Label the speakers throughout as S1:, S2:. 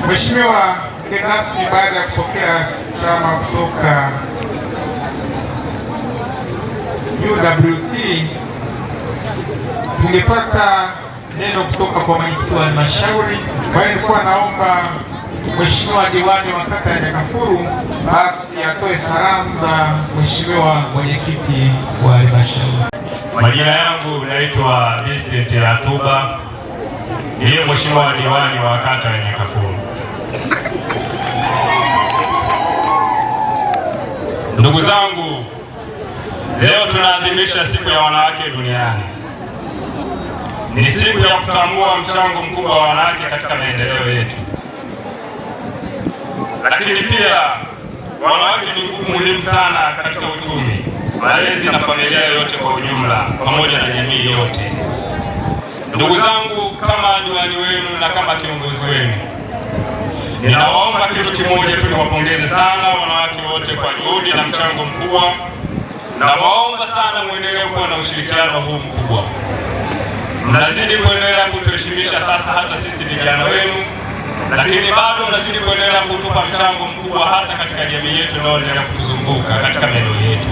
S1: Mheshimiwa mgeni rasmi, baada ya kupokea chama kutoka UWT, tungepata neno kutoka kwa mwenyekiti wa halmashauri. Kwa hiyo nilikuwa naomba Mheshimiwa diwani wa kata ya Nyakafulu basi atoe salamu za Mheshimiwa mwenyekiti wa halmashauri.
S2: Majina yangu naitwa Vincent Atuba, ndiye Mheshimiwa diwani wa kata ya Nyakafulu. Ndugu zangu, leo tunaadhimisha siku ya wanawake duniani. Ni siku ya kutambua mchango mkubwa wa wanawake katika maendeleo yetu, lakini pia wanawake ni nguvu muhimu sana katika uchumi, malezi na familia yote kwa ujumla, pamoja na jamii yote. Ndugu zangu, kama diwani wenu na kama kiongozi wenu, ninawaomba kitu kimoja tu, niwapongeze sana wanawake wote kwa juhudi na mchango mkubwa. Nawaomba sana muendelee kuwa na ushirikiano huu mkubwa. Mnazidi kuendelea kutuheshimisha sasa hata sisi vijana wenu, lakini bado mnazidi kuendelea kutupa mchango mkubwa hasa katika jamii yetu inayoendelea kutuzunguka katika maeneo yetu.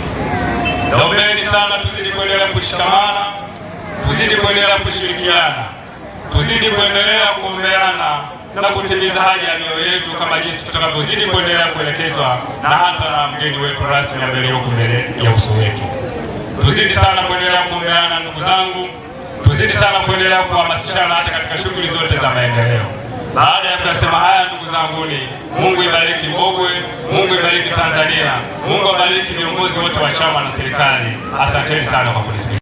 S2: Naombeni sana tuzidi kuendelea kushikamana, tuzidi kuendelea kushirikiana, tuzidi kuendelea kuombeana na kutimiza haja ya mioyo yetu kama jinsi tutakavyozidi kuendelea kuelekezwa na hata na mgeni wetu rasmi ambaye yuko mbele ya uso wetu. Tuzidi sana kuendelea kuombeana ndugu zangu, tuzidi sana kuendelea kuhamasishana hata katika shughuli zote za maendeleo. Baada ya kusema haya, ndugu zangu, ni Mungu ibariki Mbogwe, Mungu ibariki Tanzania, Mungu abariki viongozi wote wa chama na serikali. Asanteni sana kwa kunisikia.